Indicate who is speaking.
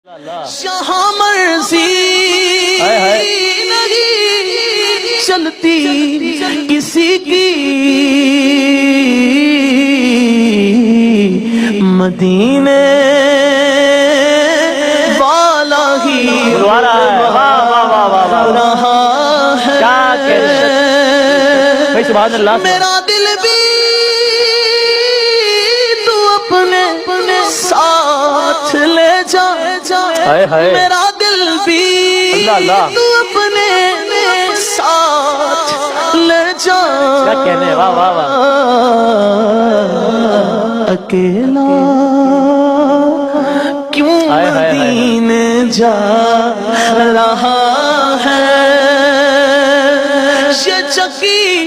Speaker 1: جہاں مرضی نہیں چلتی کسی کی، مدینے والا ہی رہا ہے۔ میرا دل بھی تو اپنے ساتھ لے جا، میرا دل بھی تو اپنے ساتھ لے جا، اکیلا کیوں مدینے جا رہا ہے، یہ چکی